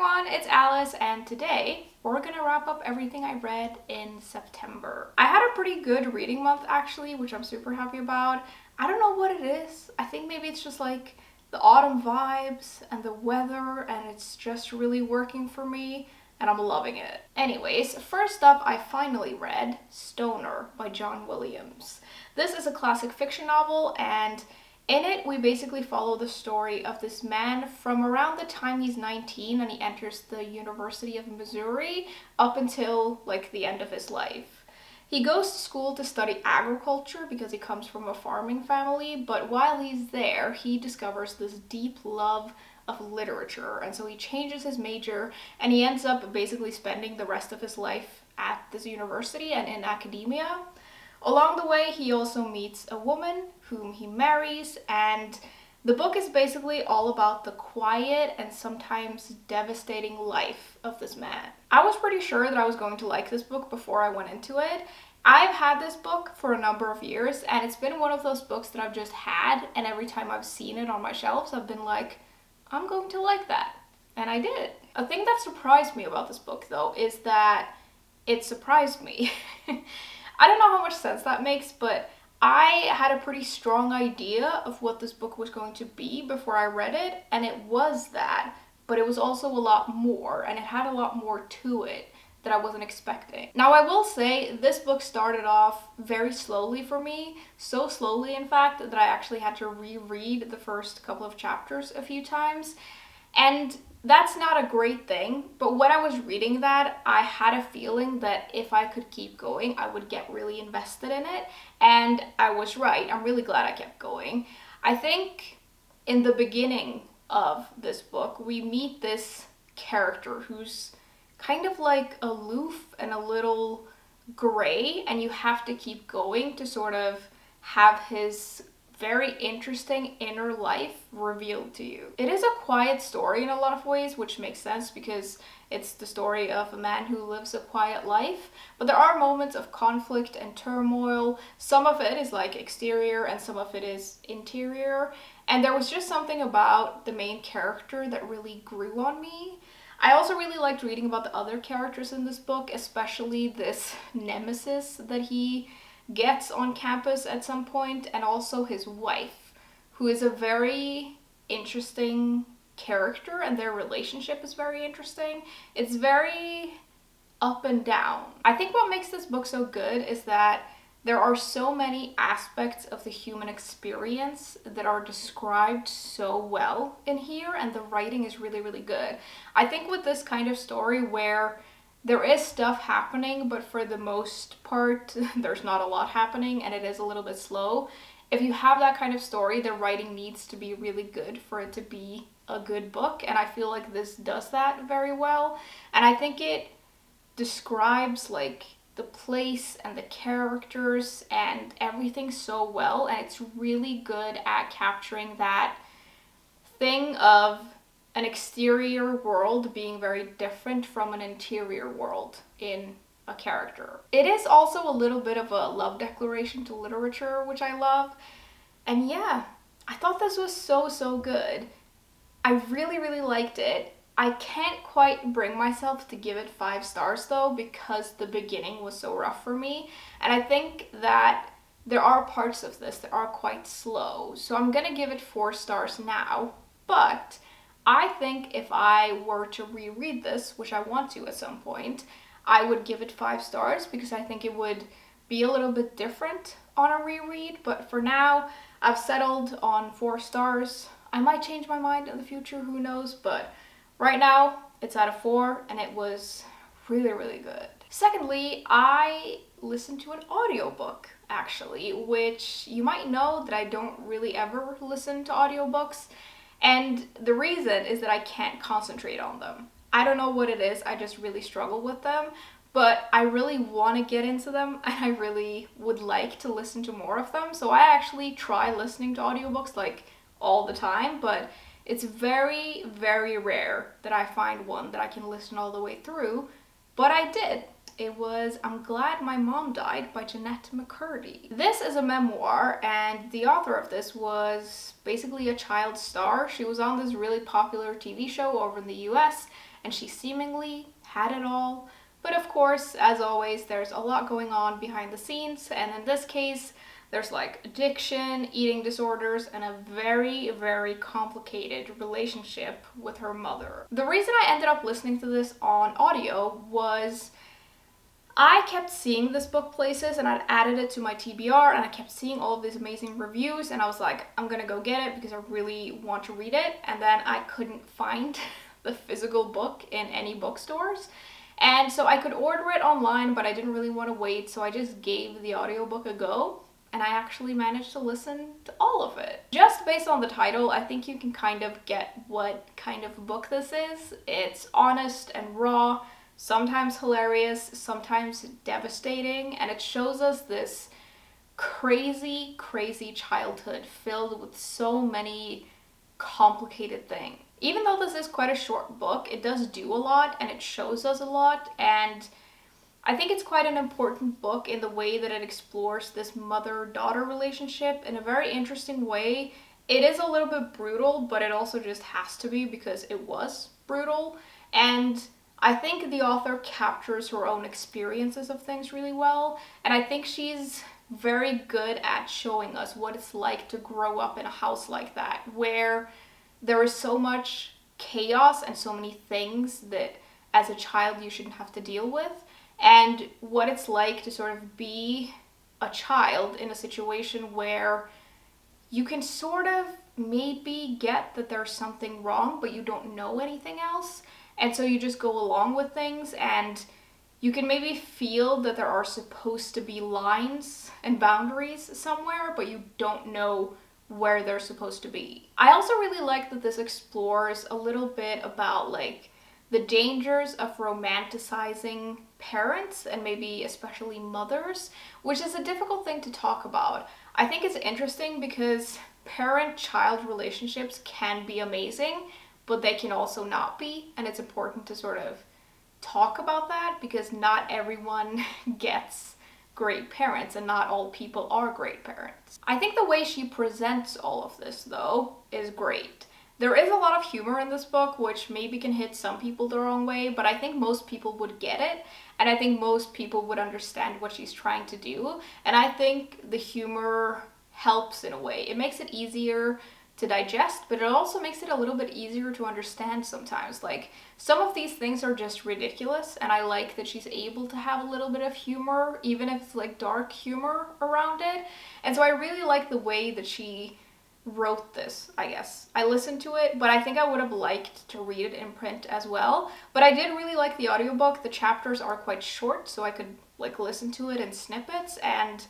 everyone, it's Alice, and today we're gonna wrap up everything I read in September. I had a pretty good reading month actually, which I'm super happy about. I don't know what it is. I think maybe it's just like the autumn vibes and the weather, and it's just really working for me, and I'm loving it. Anyways, first up, I finally read Stoner by John Williams. This is a classic fiction novel, and in it, we basically follow the story of this man from around the time he's 19 and he enters the University of Missouri up until like the end of his life. He goes to school to study agriculture because he comes from a farming family, but while he's there, he discovers this deep love of literature, and so he changes his major and he ends up basically spending the rest of his life at this university and in academia. Along the way, he also meets a woman whom he marries, and the book is basically all about the quiet and sometimes devastating life of this man. I was pretty sure that I was going to like this book before I went into it. I've had this book for a number of years, and it's been one of those books that I've just had, and every time I've seen it on my shelves, I've been like, I'm going to like that. And I did. A thing that surprised me about this book, though, is that it surprised me. I don't know how much sense that makes, but I had a pretty strong idea of what this book was going to be before I read it, and it was that, but it was also a lot more, and it had a lot more to it that I wasn't expecting. Now, I will say this book started off very slowly for me, so slowly in fact that I actually had to reread the first couple of chapters a few times, and that's not a great thing, but when I was reading that, I had a feeling that if I could keep going, I would get really invested in it, and I was right. I'm really glad I kept going. I think in the beginning of this book, we meet this character who's kind of like aloof and a little gray, and you have to keep going to sort of have his very interesting inner life revealed to you. It is a quiet story in a lot of ways, which makes sense because it's the story of a man who lives a quiet life, but there are moments of conflict and turmoil. Some of it is like exterior and some of it is interior, and there was just something about the main character that really grew on me. I also really liked reading about the other characters in this book, especially this nemesis that he gets on campus at some point, and also his wife, who is a very interesting character, and their relationship is very interesting. It's very up and down. I think what makes this book so good is that there are so many aspects of the human experience that are described so well in here, and the writing is really, really good. I think with this kind of story where there is stuff happening, but for the most part, there's not a lot happening and it is a little bit slow. If you have that kind of story, the writing needs to be really good for it to be a good book, and I feel like this does that very well. And I think it describes like the place and the characters and everything so well, and it's really good at capturing that thing of an exterior world being very different from an interior world in a character. It is also a little bit of a love declaration to literature, which I love. And yeah, I thought this was so good. I really, really liked it. I can't quite bring myself to give it 5 stars though, because the beginning was so rough for me. And I think that there are parts of this that are quite slow. So I'm gonna give it 4 stars now, but I think if I were to reread this, which I want to at some point, I would give it 5 stars because I think it would be a little bit different on a reread. But for now, I've settled on 4 stars. I might change my mind in the future, who knows, but right now it's at a 4, and it was really, really good. Secondly, I listened to an audiobook actually, which you might know that I don't really ever listen to audiobooks. And the reason is that I can't concentrate on them. I don't know what it is, I just really struggle with them, but I really want to get into them, and I really would like to listen to more of them. So I actually try listening to audiobooks like all the time, but it's very, very rare that I find one that I can listen all the way through, but I did. It was I'm Glad My Mom Died by Jeanette McCurdy. This is a memoir, and the author of this was basically a child star. She was on this really popular TV show over in the US, and she seemingly had it all. But of course, as always, there's a lot going on behind the scenes, and in this case, there's like addiction, eating disorders, and a very, very complicated relationship with her mother. The reason I ended up listening to this on audio was I kept seeing this book places, and I'd added it to my TBR, and I kept seeing all of these amazing reviews, and I was like, I'm gonna go get it because I really want to read it. And then I couldn't find the physical book in any bookstores. And so I could order it online, but I didn't really want to wait, so I just gave the audiobook a go. And I actually managed to listen to all of it. Just based on the title, I think you can kind of get what kind of book this is. It's honest and raw, sometimes hilarious, sometimes devastating, and it shows us this crazy, crazy childhood filled with so many complicated things. Even though this is quite a short book, it does do a lot and it shows us a lot, and I think it's quite an important book in the way that it explores this mother-daughter relationship in a very interesting way. It is a little bit brutal, but it also just has to be because it was brutal. And I think the author captures her own experiences of things really well. And I think she's very good at showing us what it's like to grow up in a house like that, where there is so much chaos and so many things that as a child you shouldn't have to deal with. And what it's like to sort of be a child in a situation where you can sort of maybe get that there's something wrong, but you don't know anything else. And so you just go along with things, and you can maybe feel that there are supposed to be lines and boundaries somewhere, but you don't know where they're supposed to be. I also really like that this explores a little bit about like the dangers of romanticizing parents, and maybe especially mothers, which is a difficult thing to talk about. I think it's interesting because parent-child relationships can be amazing, but they can also not be, and it's important to sort of talk about that because not everyone gets great parents and not all people are great parents. I think the way she presents all of this, though, is great. There is a lot of humor in this book, which maybe can hit some people the wrong way, but I think most people would get it, and I think most people would understand what she's trying to do, and I think the humor helps in a way. It makes it easier to digest, but it also makes it a little bit easier to understand sometimes. Like, some of these things are just ridiculous, and I like that she's able to have a little bit of humor, even if it's like dark humor around it, and so I really like the way that she wrote this, I guess. I listened to it, but I think I would have liked to read it in print as well. But I did really like the audiobook. The chapters are quite short, so I could like listen to it in snippets, and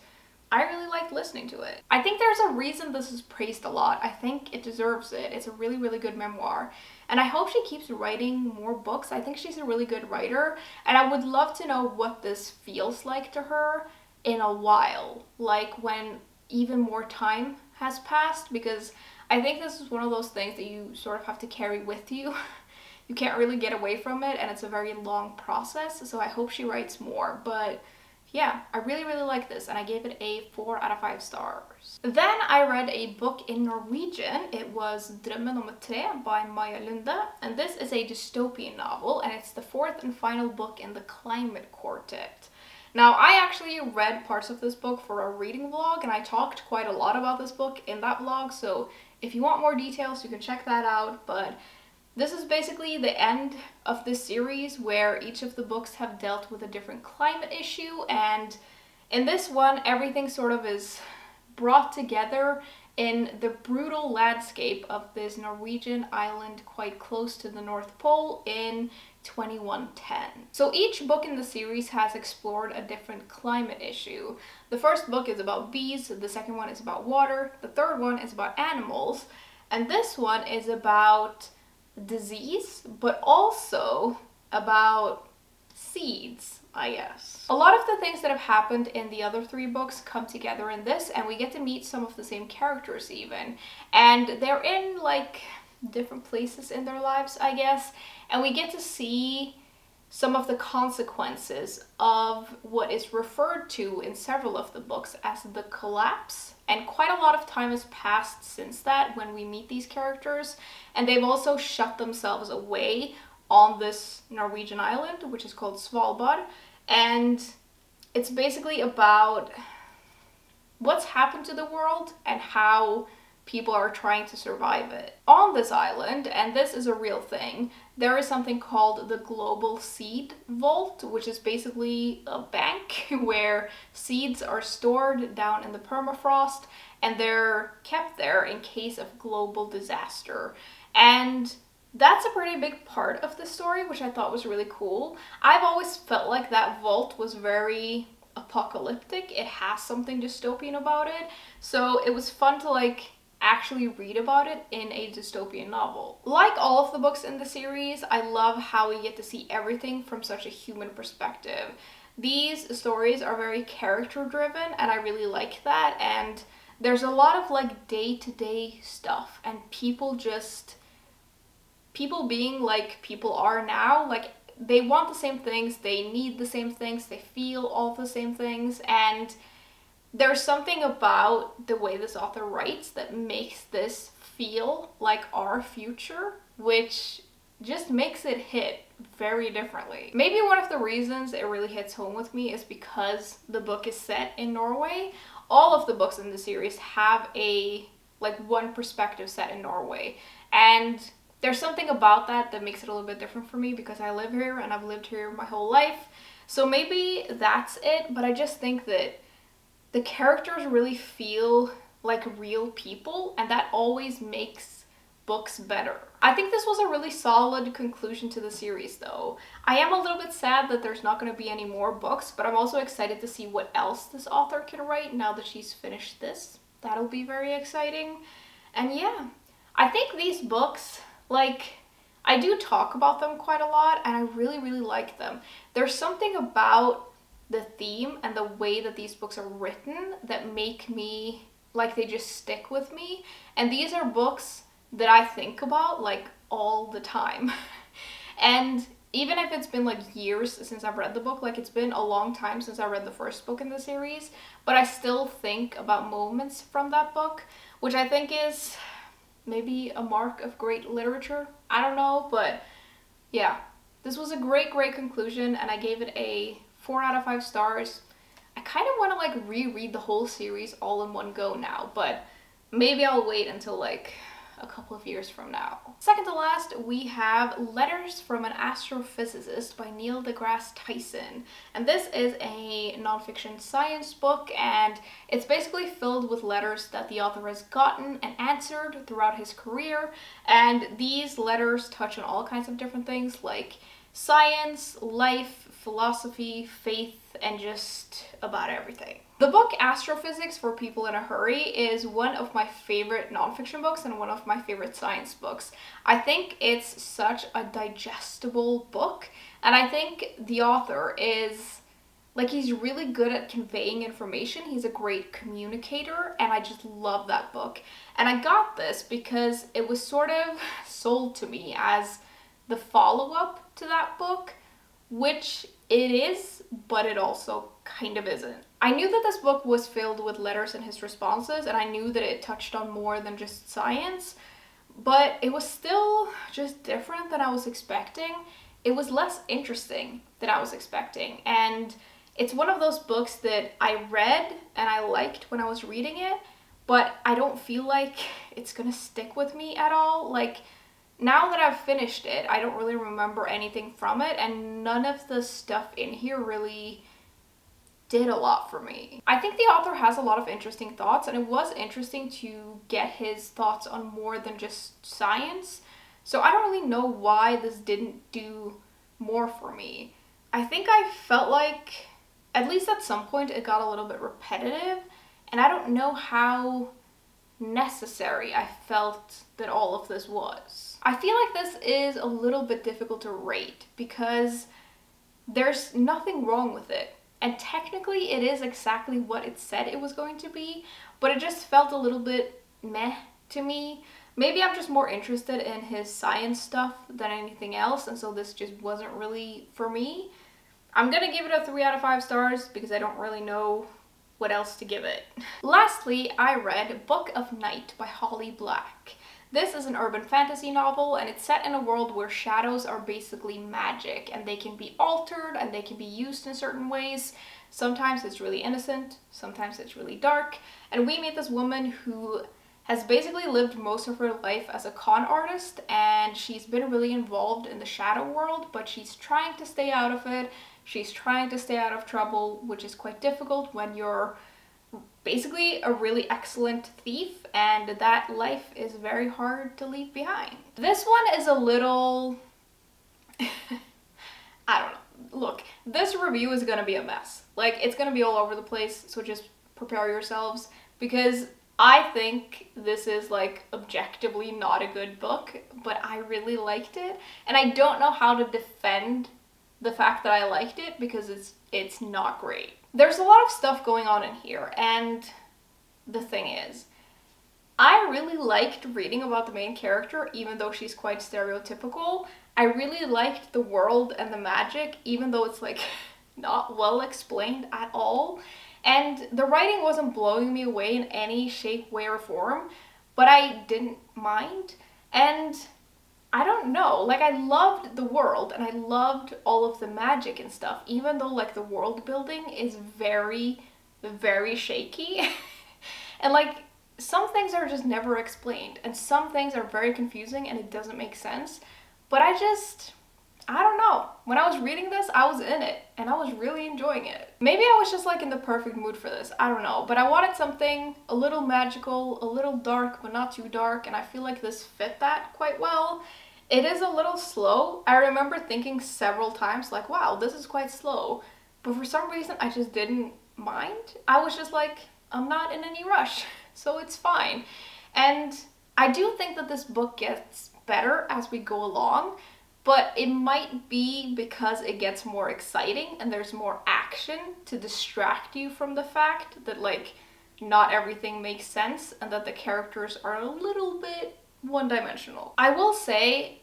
I really liked listening to it. I think there's a reason this is praised a lot. I think it deserves it. It's a really, really good memoir. And I hope she keeps writing more books. I think she's a really good writer, and I would love to know what this feels like to her in a while, like when even more time has passed, because I think this is one of those things that you sort of have to carry with you. You can't really get away from it, and it's a very long process, so I hope she writes more. But yeah, I really, really like this, and I gave it a 4 out of 5 stars. Then I read a book in Norwegian. It was Drømmen nummer 3 by Maja Lunde, and this is a dystopian novel, and it's the 4th and final book in the Climate Quartet. Now, I actually read parts of this book for a reading vlog, and I talked quite a lot about this book in that vlog, so if you want more details, you can check that out. But this is basically the end of this series where each of the books have dealt with a different climate issue, and in this one, everything sort of is brought together in the brutal landscape of this Norwegian island quite close to the North Pole in 2110. So each book in the series has explored a different climate issue. The first book is about bees, the second one is about water, the third one is about animals, and this one is about disease, but also about seeds, I guess. A lot of the things that have happened in the other 3 books come together in this, and we get to meet some of the same characters even. And they're in like different places in their lives, I guess, and we get to see some of the consequences of what is referred to in several of the books as the collapse. And quite a lot of time has passed since that when we meet these characters, and they've also shut themselves away on this Norwegian island, which is called Svalbard. And it's basically about what's happened to the world and how people are trying to survive it. On this island, and this is a real thing, there is something called the Global Seed Vault, which is basically a bank where seeds are stored down in the permafrost and they're kept there in case of global disaster. And that's a pretty big part of the story, which I thought was really cool. I've always felt like that vault was very apocalyptic. It has something dystopian about it. So it was fun to like actually read about it in a dystopian novel. Like all of the books in the series, I love how we get to see everything from such a human perspective. These stories are very character driven and I really like that, and there's a lot of like day-to-day stuff and people being like people are now, like they want the same things, they need the same things, they feel all the same things, and there's something about the way this author writes that makes this feel like our future, which just makes it hit very differently. Maybe one of the reasons it really hits home with me is because the book is set in Norway. All of the books in the series have a like one perspective set in Norway, and there's something about that that makes it a little bit different for me because I live here and I've lived here my whole life. So maybe that's it, but I just think that the characters really feel like real people, and that always makes books better. I think this was a really solid conclusion to the series though. I am a little bit sad that there's not going to be any more books, but I'm also excited to see what else this author can write now that she's finished this. That'll be very exciting. And yeah, I think these books, like, I do talk about them quite a lot and I really, really like them. There's something about the theme and the way that these books are written that make me, like, they just stick with me. And these are books that I think about like all the time. And even if it's been like years since I've read the book, like it's been a long time since I read the first book in the series, but I still think about moments from that book, which I think is maybe a mark of great literature. I don't know, but yeah, this was a great conclusion and I gave it a 4 out of 5 stars. I kind of want to like reread the whole series all in one go now, but maybe I'll wait until like a couple of years from now. Second to last, we have Letters from an Astrophysicist by Neil deGrasse Tyson. And this is a nonfiction science book, and it's basically filled with letters that the author has gotten and answered throughout his career. And these letters touch on all kinds of different things like science, life, philosophy, faith, and just about everything. The book Astrophysics for People in a Hurry is one of my favorite nonfiction books and one of my favorite science books. I think it's such a digestible book, and I think the author is, like, he's really good at conveying information. He's a great communicator, and I just love that book. And I got this because it was sort of sold to me as the follow-up to that book, which it is, but it also kind of isn't. I knew that this book was filled with letters and his responses, and I knew that it touched on more than just science, but it was still just different than I was expecting. It was less interesting than I was expecting, and it's one of those books that I read and I liked when I was reading it, but I don't feel like it's gonna stick with me at all. Like, now that I've finished it, I don't really remember anything from it, and none of the stuff in here really did a lot for me. I think the author has a lot of interesting thoughts, and it was interesting to get his thoughts on more than just science. So I don't really know why this didn't do more for me. I think I felt like, at least at some point, it got a little bit repetitive, and I don't know how necessary I felt that all of this was. I feel like this is a little bit difficult to rate because there's nothing wrong with it. And technically it is exactly what it said it was going to be, but it just felt a little bit meh to me. Maybe I'm just more interested in his science stuff than anything else, and so this just wasn't really for me. I'm gonna give it a 3 out of 5 stars because I don't really know what else to give it. Lastly, I read Book of Night by Holly Black. This is an urban fantasy novel, and it's set in a world where shadows are basically magic, and they can be altered and they can be used in certain ways. Sometimes it's really innocent, sometimes it's really dark, and we meet this woman who has basically lived most of her life as a con artist, and she's been really involved in the shadow world, but she's trying to stay out of it. She's trying to stay out of trouble, which is quite difficult when you're basically a really excellent thief, and that life is very hard to leave behind. This one is a little... I don't know. Look, this review is gonna be a mess. Like, it's gonna be all over the place, so just prepare yourselves, because I think this is like objectively not a good book, but I really liked it, and I don't know how to defend the fact that I liked it because it's not great. There's a lot of stuff going on in here, and the thing is, I really liked reading about the main character, even though she's quite stereotypical. I really liked the world and the magic, even though it's like not well explained at all. And the writing wasn't blowing me away in any shape, way, or form, but I didn't mind. And I don't know, like, I loved the world and I loved all of the magic and stuff, even though like the world building is very, very shaky. And like, some things are just never explained, and some things are very confusing and it doesn't make sense. But I don't know. When I was reading this, I was in it, and I was really enjoying it. Maybe I was just like in the perfect mood for this, I don't know. But I wanted something a little magical, a little dark, but not too dark, and I feel like this fit that quite well. It is a little slow. I remember thinking several times like, wow, this is quite slow. But for some reason, I just didn't mind. I was just like, I'm not in any rush, so it's fine. And I do think that this book gets better as we go along, but it might be because it gets more exciting and there's more action to distract you from the fact that like not everything makes sense and that the characters are a little bit one-dimensional. I will say,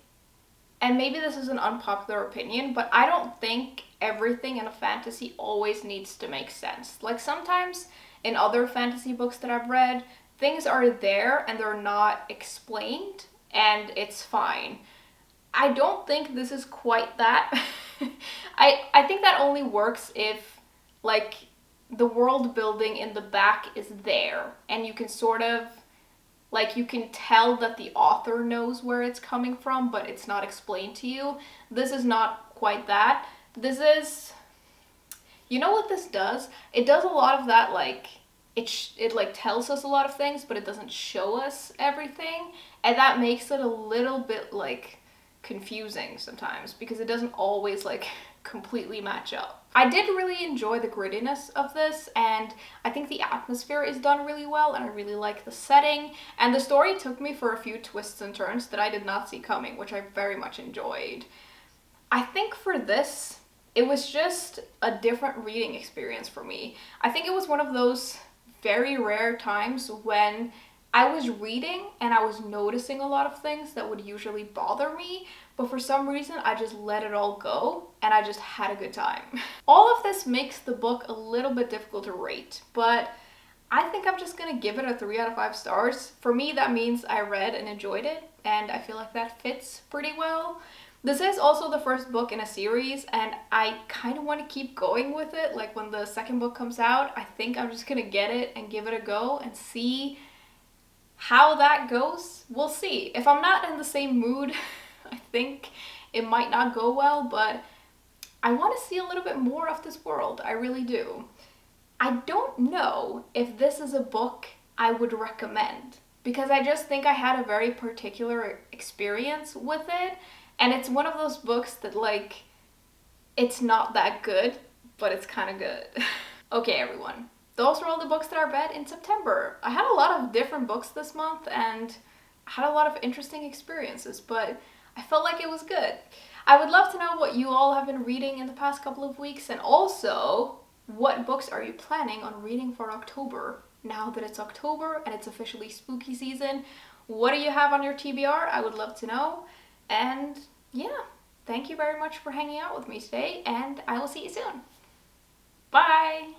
and maybe this is an unpopular opinion, but I don't think everything in a fantasy always needs to make sense. Like, sometimes in other fantasy books that I've read, things are there and they're not explained, and it's fine. I don't think this is quite that. I think that only works if, like, the world building in the back is there, and you can sort of, like, you can tell that the author knows where it's coming from, but it's not explained to you. This is not quite that. This is, you know what this does? It does a lot of that, like, it like tells us a lot of things, but it doesn't show us everything, and that makes it a little bit like confusing sometimes because it doesn't always like completely match up. I did really enjoy the grittiness of this, and I think the atmosphere is done really well, and I really like the setting, and the story took me for a few twists and turns that I did not see coming, which I very much enjoyed. I think for this, it was just a different reading experience for me. I think it was one of those very rare times when I was reading and I was noticing a lot of things that would usually bother me, but for some reason I just let it all go and I just had a good time. All of this makes the book a little bit difficult to rate, but I think I'm just gonna give it a 3 out of 5 stars. For me, that means I read and enjoyed it, and I feel like that fits pretty well. This is also the first book in a series, and I kind of want to keep going with it. Like, when the second book comes out, I think I'm just gonna get it and give it a go and see how that goes. We'll see. If I'm not in the same mood, I think it might not go well, but I want to see a little bit more of this world. I really do. I don't know if this is a book I would recommend, because I just think I had a very particular experience with it, and it's one of those books that, like, it's not that good, but it's kind of good. Okay, everyone. Those were all the books that I read in September. I had a lot of different books this month, and I had a lot of interesting experiences, but I felt like it was good. I would love to know what you all have been reading in the past couple of weeks, and also, what books are you planning on reading for October? Now that it's October and it's officially spooky season, What do you have on your TBR? I would love to know. And yeah, thank you very much for hanging out with me today, and I will see you soon. Bye!